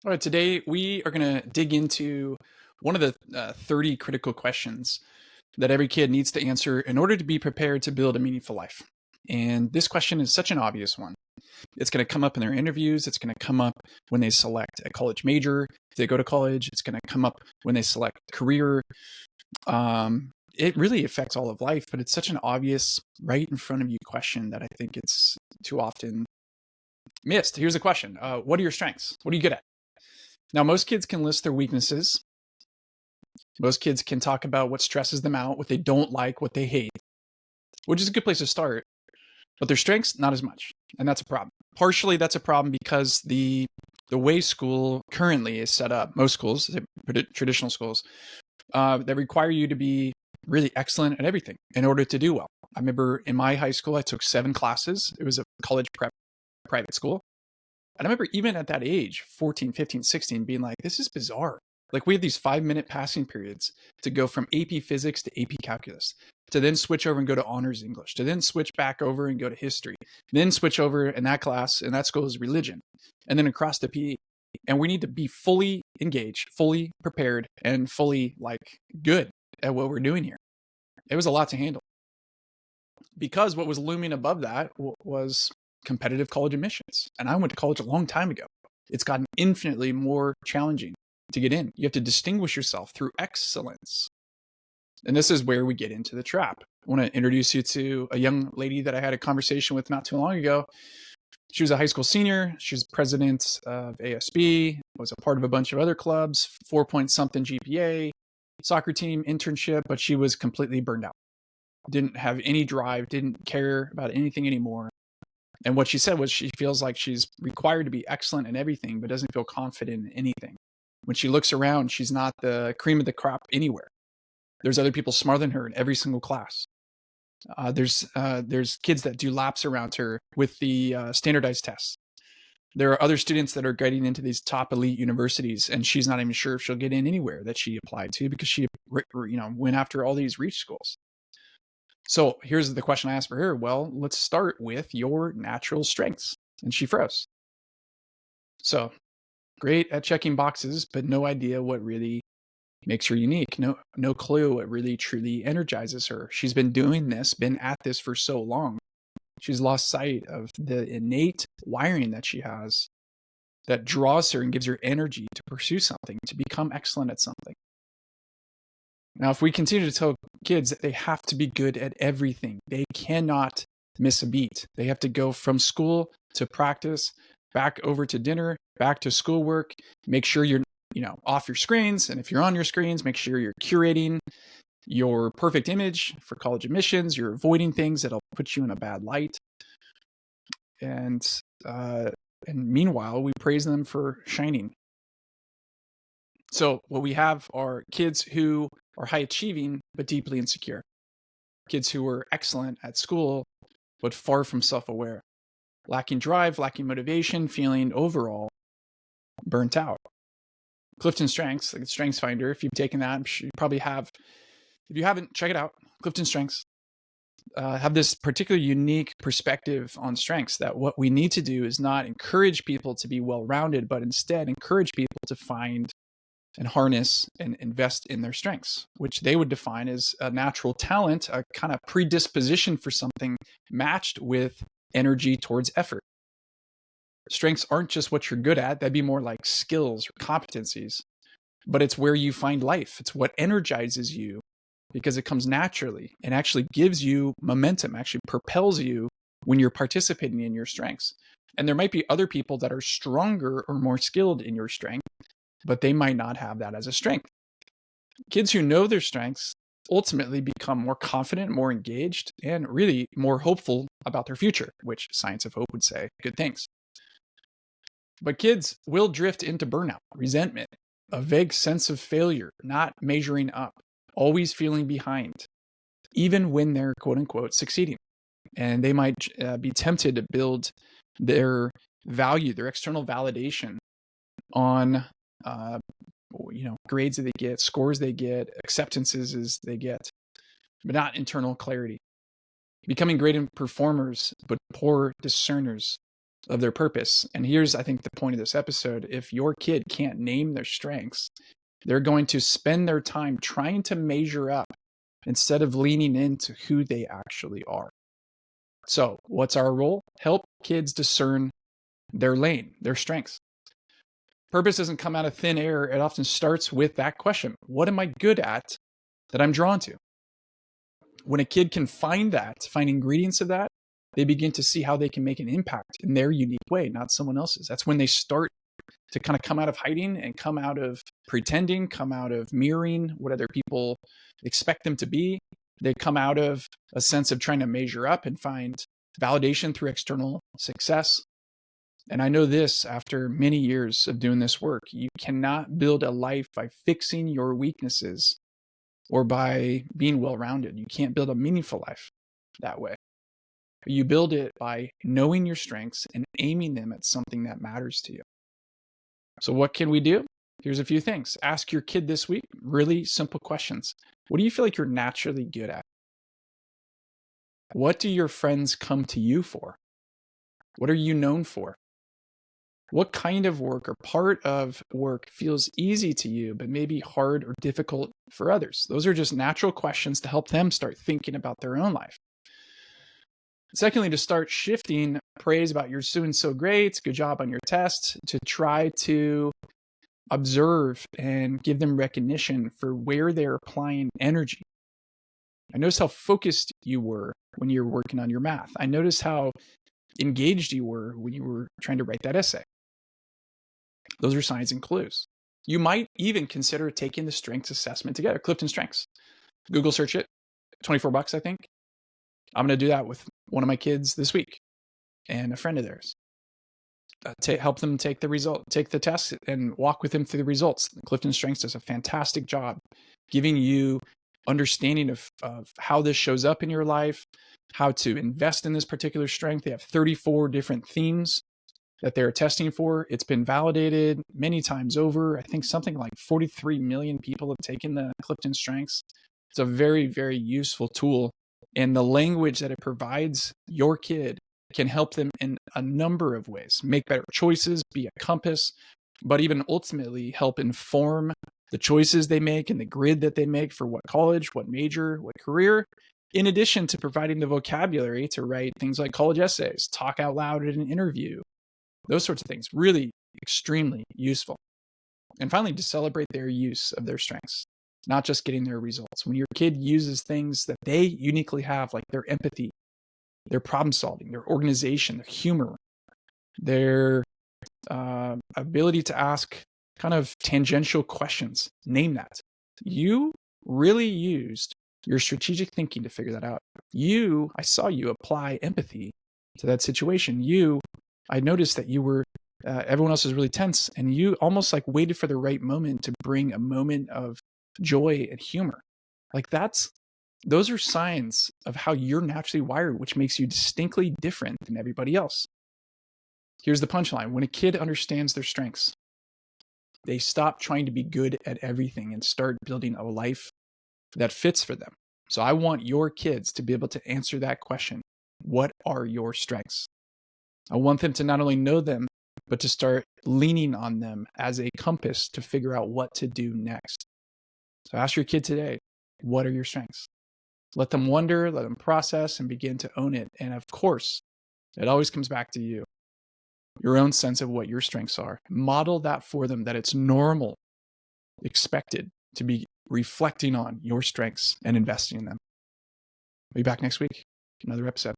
All right, today we are going to dig into one of the 30 critical questions that every kid needs to answer in order to be prepared to build a meaningful life. And this question is such an obvious one. It's going to come up in their interviews. It's going to come up when they select a college major. If they go to college, it's going to come up when they select career. It really affects all of life, but it's such an obvious, right in front of you question that I think it's too often missed. Here's the question. What are your strengths? What are you good at? Now, most kids can list their weaknesses. Most kids can talk about what stresses them out, what they don't like, what they hate, which is a good place to start. But their strengths, not as much. And that's a problem. Partially, that's a problem because the way school currently is set up, most schools, traditional schools, that require you to be really excellent at everything in order to do well. I remember in my high school, I took 7 classes. It was a college prep private school. And I remember even at that age, 14, 15, 16, being like, this is bizarre. Like we have these 5-minute passing periods to go from AP physics to AP calculus, to then switch over and go to honors English, to then switch back over and go to history, then switch over in that class, and that school is religion, and then across to PE. And we need to be fully engaged, fully prepared, and fully good at what we're doing here. It was a lot to handle because what was looming above that was competitive college admissions. And I went to college a long time ago. It's gotten infinitely more challenging to get in. You have to distinguish yourself through excellence. And this is where we get into the trap. I want to introduce you to a young lady that I had a conversation with not too long ago. She was a high school senior. She's president of ASB, was a part of a bunch of other clubs, 4-point-something GPA, soccer team, internship, but she was completely burned out. Didn't have any drive, didn't care about anything anymore. And what she said was she feels like she's required to be excellent in everything, but doesn't feel confident in anything. When she looks around, she's not the cream of the crop anywhere. There's other people smarter than her in every single class. There's kids that do laps around her with the standardized tests. There are other students that are getting into these top elite universities, and she's not even sure if she'll get in anywhere that she applied to because she, went after all these reach schools. So here's the question I asked for her. Well, let's start with your natural strengths. And she froze. So great at checking boxes, but no idea what really makes her unique. No clue what really truly energizes her. She's been doing this, been at this for so long. She's lost sight of the innate wiring that she has that draws her and gives her energy to pursue something, to become excellent at something. Now, if we continue to tell kids that they have to be good at everything, they cannot miss a beat. They have to go from school to practice, back over to dinner, back to schoolwork, make sure you're, off your screens. And if you're on your screens, make sure you're curating your perfect image for college admissions. You're avoiding things that'll put you in a bad light. And meanwhile, we praise them for shining. So what we have are kids who are high achieving, but deeply insecure. Kids who are excellent at school, but far from self-aware. Lacking drive, lacking motivation, feeling overall burnt out. CliftonStrengths, like a Strengths Finder, if you've taken that, I'm sure you probably have. If you haven't, check it out. CliftonStrengths have this particular unique perspective on strengths, that what we need to do is not encourage people to be well-rounded, but instead encourage people to find and harness and invest in their strengths, which they would define as a natural talent, a kind of predisposition for something matched with energy towards effort. Strengths aren't just what you're good at. That'd be more like skills or competencies, but it's where you find life. It's what energizes you because it comes naturally and actually gives you momentum, actually propels you when you're participating in your strengths. And there might be other people that are stronger or more skilled in your strength, but they might not have that as a strength. Kids who know their strengths ultimately become more confident, more engaged, and really more hopeful about their future, which Science of Hope would say good things. But kids will drift into burnout, resentment, a vague sense of failure, not measuring up, always feeling behind, even when they're quote unquote succeeding. And they might be tempted to build their value, their external validation on grades that they get, scores they get, acceptances they get, but not internal clarity. Becoming great performers, but poor discerners. of their purpose. And here's, I think, the point of this episode. If your kid can't name their strengths, they're going to spend their time trying to measure up instead of leaning into who they actually are. So what's our role? Help kids discern their lane, their strengths. Purpose doesn't come out of thin air. It often starts with that question. What am I good at that I'm drawn to? When a kid can find ingredients of that, they begin to see how they can make an impact in their unique way, not someone else's. That's when they start to kind of come out of hiding and come out of pretending, come out of mirroring what other people expect them to be. They come out of a sense of trying to measure up and find validation through external success. And I know this after many years of doing this work. You cannot build a life by fixing your weaknesses or by being well-rounded. You can't build a meaningful life that way. You build it by knowing your strengths and aiming them at something that matters to you. So what can we do? Here's a few things. Ask your kid this week really simple questions. What do you feel like you're naturally good at? What do your friends come to you for? What are you known for? What kind of work or part of work feels easy to you, but maybe hard or difficult for others? Those are just natural questions to help them start thinking about their own life. Secondly, to start shifting praise about you're doing so great, good job on your test, to try to observe and give them recognition for where they're applying energy. I noticed how focused you were when you were working on your math. I noticed how engaged you were when you were trying to write that essay. Those are signs and clues. You might even consider taking the strengths assessment together, CliftonStrengths. Google search it, $24, I think. I'm going to do that with one of my kids this week and a friend of theirs. To help them take the test and walk with them through the results. CliftonStrengths does a fantastic job giving you understanding of how this shows up in your life, how to invest in this particular strength. They have 34 different themes that they're testing for. It's been validated many times over. I think something like 43 million people have taken the CliftonStrengths. It's a very, very useful tool. And the language that it provides your kid can help them in a number of ways. Make better choices, be a compass, but even ultimately help inform the choices they make and the grid that they make for what college, what major, what career, in addition to providing the vocabulary to write things like college essays, talk out loud at an interview, those sorts of things. Really extremely useful. And finally, to celebrate their use of their strengths, not just getting their results. When your kid uses things that they uniquely have, like their empathy, their problem solving, their organization, their humor, their ability to ask kind of tangential questions, name that. You really used your strategic thinking to figure that out. I saw you apply empathy to that situation. I noticed that you were, everyone else was really tense, and you almost like waited for the right moment to bring a moment of joy and humor. Like those are signs of how you're naturally wired, which makes you distinctly different than everybody else. Here's the punchline. When a kid understands their strengths, they stop trying to be good at everything and start building a life that fits for them. So I want your kids to be able to answer that question. What are your strengths? I want them to not only know them, but to start leaning on them as a compass to figure out what to do next. So ask your kid today, what are your strengths? Let them wonder, let them process, and begin to own it. And of course, it always comes back to you, your own sense of what your strengths are. Model that for them, that it's normal, expected to be reflecting on your strengths and investing in them. I'll be back next week, another episode.